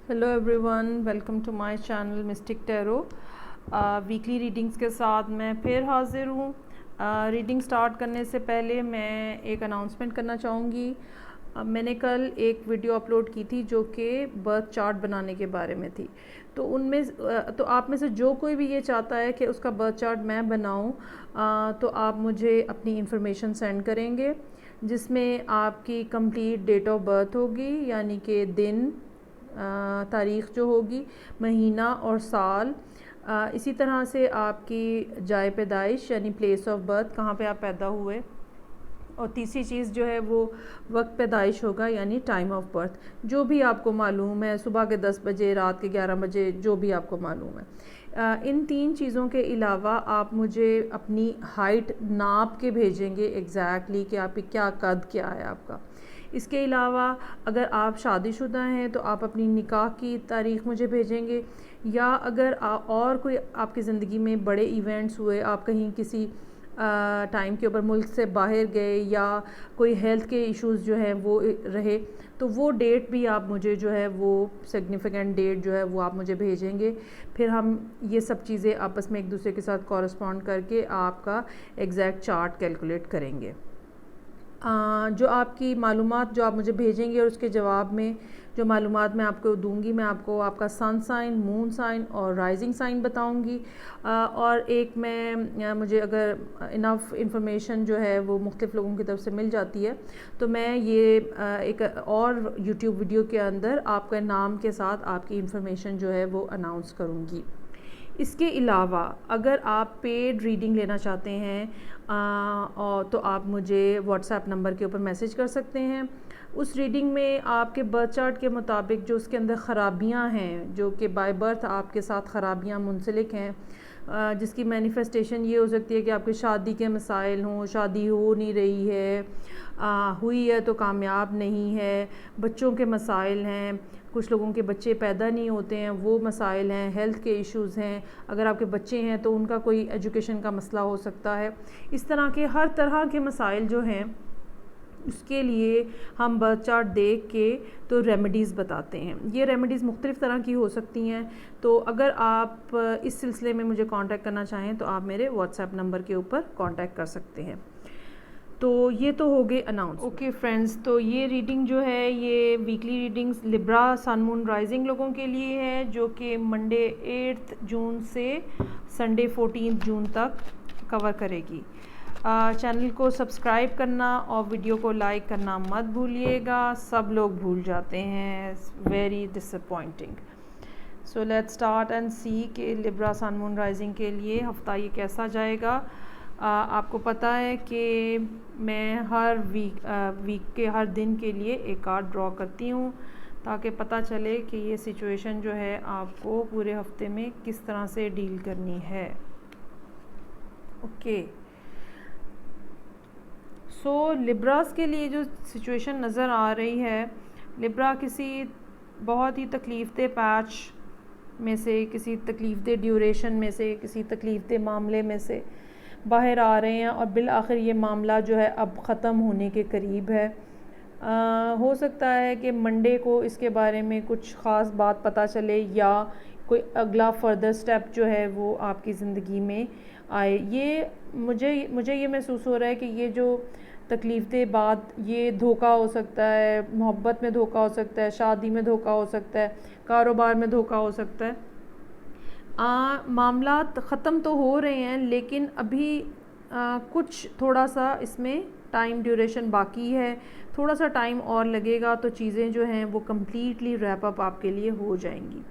Hello everyone, welcome to my channel mystic tarot. Weekly readings के साथ मैं फिर हाज़िर हूँ। रीडिंग स्टार्ट करने से पहले मैं एक अनाउंसमेंट करना चाहूँगी। मैंने कल एक वीडियो अपलोड की थी जो कि बर्थ चार्ट बनाने के बारे में थी। तो उनमें तो आप में से जो कोई भी ये चाहता है कि उसका बर्थ चार्ट मैं बनाऊँ, तो आप मुझे अपनी इन्फॉर्मेशन सेंड करेंगे जिसमें आपकी कंप्लीट डेट ऑफ बर्थ होगी, यानी कि दिन, तारीख़ जो होगी, महीना और साल। इसी तरह से आपकी जाए पैदाइश यानी प्लेस ऑफ बर्थ, कहाँ पे आप पैदा हुए, और तीसरी चीज़ जो है वो वक्त पैदाइश होगा यानी टाइम ऑफ बर्थ। जो भी आपको मालूम है, सुबह के 10 बजे, रात के 11 बजे, जो भी आपको मालूम है। इन तीन चीज़ों के अलावा आप मुझे अपनी हाइट नाप के भेजेंगे एग्जैक्टली कि आपकी क्या कद क्या है आपका। इसके अलावा अगर आप शादीशुदा हैं तो आप अपनी निकाह की तारीख़ मुझे भेजेंगे, या अगर और कोई आपकी ज़िंदगी में बड़े इवेंट्स हुए, आप कहीं किसी टाइम के ऊपर मुल्क से बाहर गए, या कोई हेल्थ के इश्यूज़ जो है वो रहे, तो वो डेट भी आप मुझे जो है वो सिग्निफिकेंट डेट जो है वो आप मुझे भेजेंगे। फिर हम ये सब चीज़ें आपस में एक दूसरे के साथ कॉरस्पॉन्ड करके आपका एग्जैक्ट चार्ट कैलकुलेट करेंगे। जो आपकी मालूमात जो आप मुझे भेजेंगे और उसके जवाब में जो मालूमात मैं आपको दूंगी, मैं आपको आपका सन साइन, मून साइन और राइजिंग साइन बताऊंगी। और एक मुझे अगर इनफ इंफॉर्मेशन जो है वो मुख्तलिफ़ लोगों की तरफ से मिल जाती है तो मैं ये एक और यूट्यूब वीडियो के अंदर आपके नाम के साथ आपकी इंफॉर्मेशन जो है वो अनाउंस करूँगी। इसके अलावा अगर आप पेड रीडिंग लेना चाहते हैं और तो आप मुझे व्हाट्सएप नंबर के ऊपर मैसेज कर सकते हैं। उस रीडिंग में आपके बर्थ चार्ट के मुताबिक जो उसके अंदर ख़राबियां हैं, जो कि बाय बर्थ आपके साथ ख़राबियां मुंसलिक हैं, जिसकी मैनिफेस्टेशन ये हो सकती है कि आपकी शादी के मसाइल हों, शादी हो नहीं रही है, हुई है तो कामयाब नहीं है, बच्चों के मसाइल हैं, कुछ लोगों के बच्चे पैदा नहीं होते हैं, वो मसाइल हैं, हेल्थ के इश्यूज़ हैं, अगर आपके बच्चे हैं तो उनका कोई एजुकेशन का मसला हो सकता है। इस तरह के हर तरह के मसाइल जो हैं उसके लिए हम बर्थ चार्ट देख के तो रेमेडीज़ बताते हैं। ये रेमेडीज़ मुख्तलिफ़ तरह की हो सकती हैं। तो अगर आप इस सिलसिले में मुझे कांटेक्ट करना चाहें तो आप मेरे व्हाट्सएप नंबर के ऊपर कांटेक्ट कर सकते हैं। तो ये तो हो गए अनाउंस। ओके फ्रेंड्स, तो ये रीडिंग जो है ये weekly readings Libra sun moon rising लोगों के लिए है, जो कि मंडे 8 जून से संडे 14 जून तक कवर करेगी। चैनल को सब्सक्राइब करना और वीडियो को लाइक करना मत भूलिएगा, सब लोग भूल जाते हैं, very disappointing. So let's start and see कि लिब्रा सन मून राइजिंग के लिए हफ्ता ये कैसा जाएगा। आपको पता है कि मैं हर वीक के हर दिन के लिए एक कार्ड ड्रॉ करती हूँ ताकि पता चले कि ये सिचुएशन जो है आपको पूरे हफ्ते में किस तरह से डील करनी है। ओके, सो लिब्रास के लिए जो सिचुएशन नज़र आ रही है, लिब्रा किसी बहुत ही तकलीफ़ पैच में से, किसी तकलीफ़ ड्यूरेशन में से, किसी तकलीफ़ मामले में से बाहर आ रहे हैं और बिल आखिर ये मामला जो है अब ख़त्म होने के करीब है। हो सकता है कि मंडे को इसके बारे में कुछ ख़ास बात पता चले या कोई अगला फर्दर स्टेप जो है वो आपकी ज़िंदगी में आए। ये मुझे ये महसूस हो रहा है कि ये जो तकलीफ़ बात, ये धोखा हो सकता है, मोहब्बत में धोखा हो सकता है, शादी में धोखा हो सकता है, कारोबार में धोखा हो सकता है। मामला ख़त्म तो हो रहे हैं लेकिन अभी कुछ थोड़ा सा इसमें टाइम ड्यूरेशन बाकी है, थोड़ा सा टाइम और लगेगा तो चीज़ें जो हैं वो कम्प्लीटली रैप अप आपके लिए हो जाएंगी।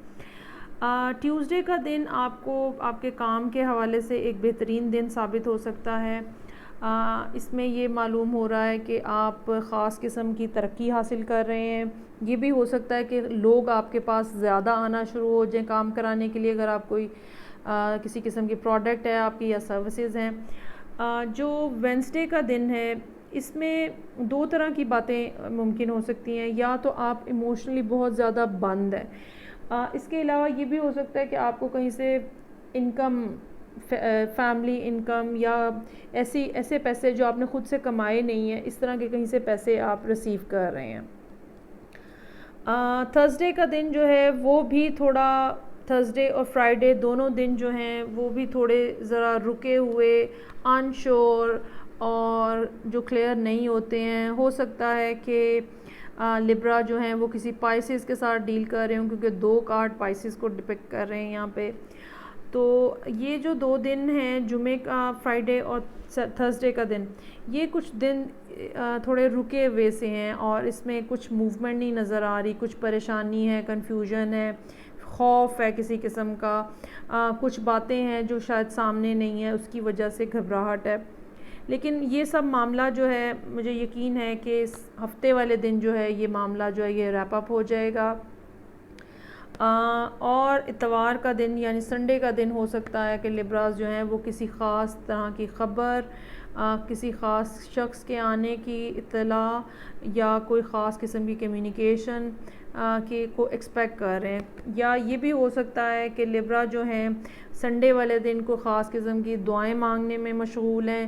ट्यूसडे का दिन आपको आपके काम के हवाले से एक बेहतरीन दिन साबित हो सकता है। इसमें ये मालूम हो रहा है कि आप ख़ास किस्म की तरक्की हासिल कर रहे हैं। ये भी हो सकता है कि लोग आपके पास ज़्यादा आना शुरू हो जाएं काम कराने के लिए, अगर आप कोई किसी किस्म की प्रोडक्ट है आपकी या सर्विसेज हैं। जो वेंसडे का दिन है, इसमें दो तरह की बातें मुमकिन हो सकती हैं। या तो आप इमोशनली बहुत ज़्यादा बंद है, इसके अलावा ये भी हो सकता है कि आपको कहीं से इनकम, फैमिली इनकम या ऐसे पैसे जो आपने ख़ुद से कमाए नहीं हैं, इस तरह के कहीं से पैसे आप रिसीव कर रहे हैं। تھرسڈے کا دن جو ہے وہ بھی تھوڑا، تھرسڈے اور فرائیڈے دونوں دن جو ہیں وہ بھی تھوڑے ذرا رکے ہوئے، انشور اور جو کلیئر نہیں ہوتے ہیں. ہو سکتا ہے کہ لبرا جو ہیں وہ کسی پائسز کے ساتھ ڈیل کر رہے ہوں، کیونکہ 2 کارڈ پائسز کو ڈپکٹ کر رہے ہیں یہاں پہ. تو یہ جو 2 دن ہیں، جمعے کا، فرائیڈے اور تھرسڈے کا دن، یہ کچھ دن تھوڑے رکے ہوئے سے ہیں اور اس میں کچھ موومنٹ نہیں نظر آ رہی، کچھ پریشانی ہے، کنفیوژن ہے، خوف ہے کسی قسم کا، کچھ باتیں ہیں جو شاید سامنے نہیں ہیں، اس کی وجہ سے گھبراہٹ ہے. لیکن یہ سب معاملہ جو ہے مجھے یقین ہے کہ اس ہفتے والے دن جو ہے یہ معاملہ جو ہے یہ ریپ اپ ہو جائے گا. اور اتوار کا دن یعنی سنڈے کا دن ہو سکتا ہے کہ لبراز جو ہیں وہ کسی خاص طرح کی خبر، کسی خاص شخص کے آنے کی اطلاع یا کوئی خاص قسم کی کمیونیکیشن کو ایکسپیکٹ کر رہے ہیں. یا یہ بھی ہو سکتا ہے کہ لبرا جو ہیں سنڈے والے دن کو خاص قسم کی دعائیں مانگنے میں مشغول ہیں.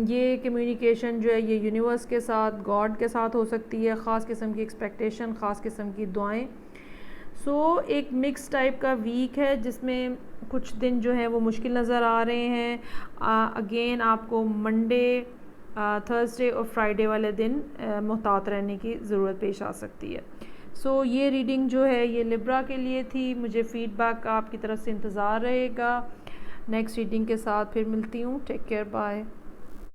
یہ کمیونیکیشن جو ہے یہ یونیورس کے ساتھ، گاڈ کے ساتھ ہو سکتی ہے، خاص قسم کی ایکسپیکٹیشن، خاص قسم کی دعائیں. ایک مکس ٹائپ کا ویک ہے جس میں کچھ دن جو ہیں وہ مشکل نظر آ رہے ہیں. اگین آپ کو منڈے، تھرسڈے اور فرائیڈے والے دن محتاط رہنے کی ضرورت پیش آ سکتی ہے. یہ ریڈنگ جو ہے یہ لبرا کے لیے تھی. مجھے فیڈ بیک آپ کی طرف سے انتظار رہے گا. نیکسٹ ریڈنگ کے ساتھ پھر ملتی ہوں. Take care, bye.